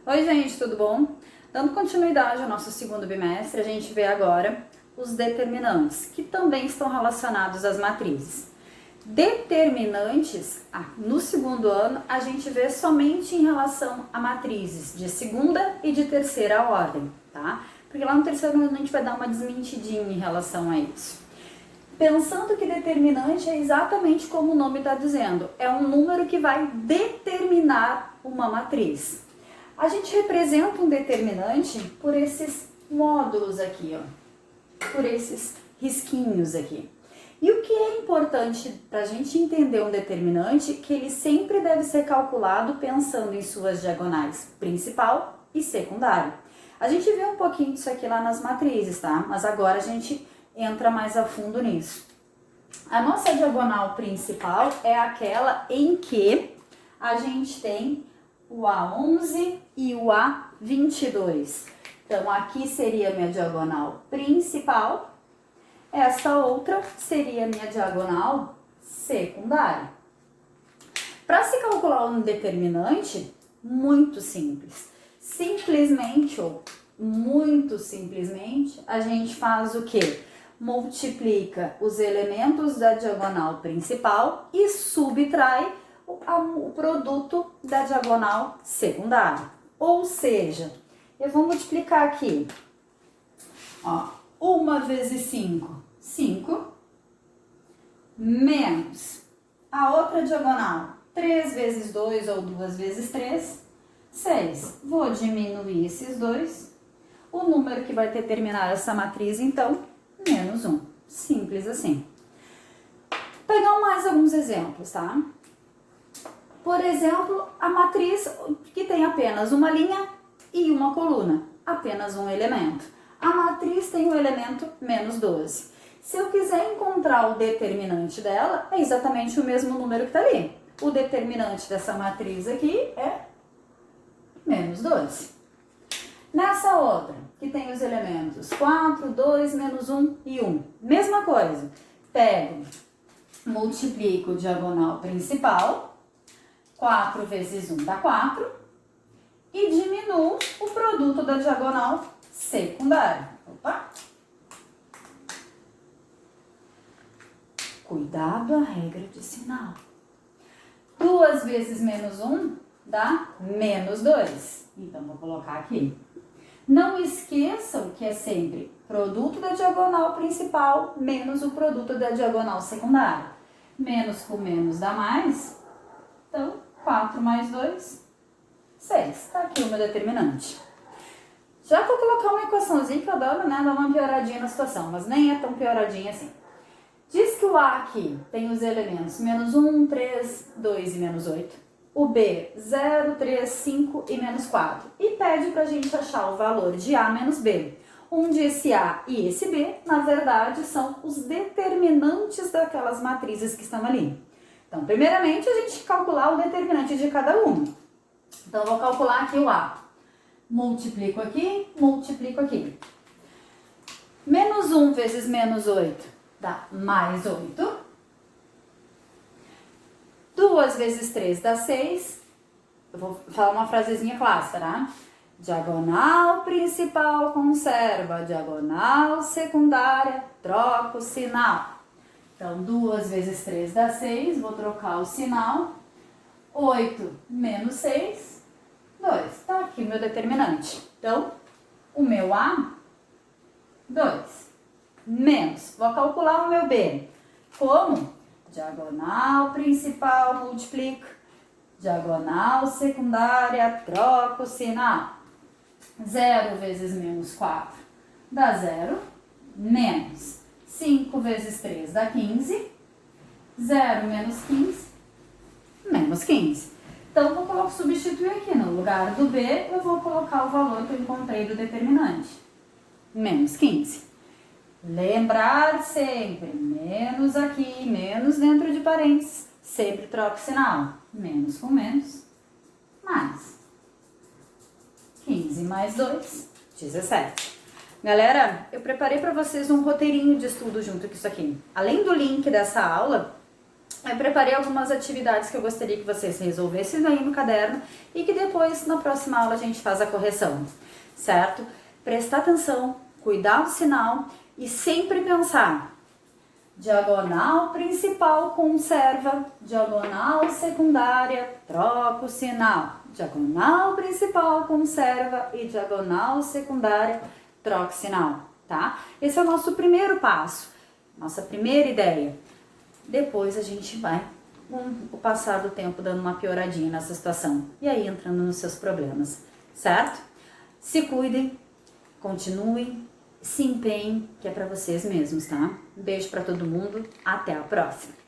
Oi gente, tudo bom? Dando continuidade ao nosso segundo bimestre, a gente vê agora os determinantes, que também estão relacionados às matrizes. Determinantes, no segundo ano, a gente vê somente em relação a matrizes de segunda e de terceira ordem, tá? Porque lá no terceiro ano a gente vai dar uma desmentidinha em relação a isso. Pensando que determinante é exatamente como o nome está dizendo, é um número que vai determinar uma matriz. A gente representa um determinante por esses módulos aqui, ó, por esses risquinhos aqui. E o que é importante para a gente entender um determinante, que ele sempre deve ser calculado pensando em suas diagonais principal e secundária. A gente vê um pouquinho disso aqui lá nas matrizes, tá? Mas agora a gente entra mais a fundo nisso. A nossa diagonal principal é aquela em que a gente tem o A11 e o A22. Então, aqui seria a minha diagonal principal. Essa outra seria a minha diagonal secundária. Para se calcular um determinante, muito simples. Simplesmente, ou muito simplesmente, a gente faz o quê? Multiplica os elementos da diagonal principal e subtrai o produto da diagonal secundária. Ou seja, eu vou multiplicar aqui, ó, 1 vezes 5, 5, menos a outra diagonal, 3 vezes 2 ou 2 vezes 3, 6. Vou diminuir esses dois. O número que vai determinar essa matriz, então, menos 1. Simples assim. Pegar mais alguns exemplos, tá? Por exemplo, a matriz que tem apenas uma linha e uma coluna, apenas um elemento. A matriz tem o elemento menos 12. Se eu quiser encontrar o determinante dela, é exatamente o mesmo número que está ali. O determinante dessa matriz aqui é menos 12. Nessa outra, que tem os elementos 4, 2, menos 1 e 1. Mesma coisa. Pego, multiplico o diagonal principal, 4 vezes 1 dá 4, e diminuo o produto da diagonal secundária. Opa! Cuidado a regra de sinal. 2 vezes menos 1 dá menos 2. Então, vou colocar aqui. Não esqueçam que é sempre produto da diagonal principal menos o produto da diagonal secundária. Menos com menos dá mais. Então, 4 mais 2, 6. Está aqui o meu determinante. Já vou colocar uma equaçãozinha que eu adoro, né? Dar uma pioradinha na situação, mas nem é tão pioradinha assim. Diz que o A aqui tem os elementos menos 1, 3, 2 e menos 8. O B, 0, 3, 5 e menos 4. E pede pra gente achar o valor de A menos B. Onde esse A e esse B, na verdade, são os determinantes daquelas matrizes que estão ali. Então, primeiramente, a gente calcular o determinante de cada uma. Então, eu vou calcular aqui o A. Multiplico aqui, multiplico aqui. Menos 1 vezes menos 8 dá mais 8. 2 vezes 3 dá 6. Eu vou falar uma frasezinha clássica, tá? Diagonal principal conserva, diagonal secundária troca o sinal. Então, 2 vezes 3 dá 6, vou trocar o sinal. 8 menos 6, 2. Tá aqui o meu determinante. Então, o meu A, 2. Menos, vou calcular o meu B. Como? Diagonal principal multiplica, diagonal secundária troca o sinal. 0 vezes menos 4 dá 0, menos 5 vezes 3 dá 15, 0 menos 15, menos 15. Então, eu vou substituir aqui, no lugar do B, eu vou colocar o valor que eu encontrei do determinante, menos 15. Lembrar sempre, menos aqui, menos dentro de parênteses, sempre troca o sinal, menos com menos, mais. 15 mais 2, 17. Galera, eu preparei para vocês um roteirinho de estudo junto com isso aqui. Além do link dessa aula, Eu preparei algumas atividades que eu gostaria que vocês resolvessem aí no caderno e que depois, na próxima aula, a gente faz a correção, certo? Prestar atenção, cuidar do sinal e sempre pensar: diagonal principal conserva, diagonal secundária troca o sinal. Diagonal principal conserva e diagonal secundária troca o sinal, tá? Esse é o nosso primeiro passo, nossa primeira ideia. Depois a gente vai, com o passar do tempo, dando uma pioradinha nessa situação e aí entrando nos seus problemas, certo? Se cuidem, continuem, se empenhem, que é para vocês mesmos, tá? Um beijo para todo mundo, até a próxima!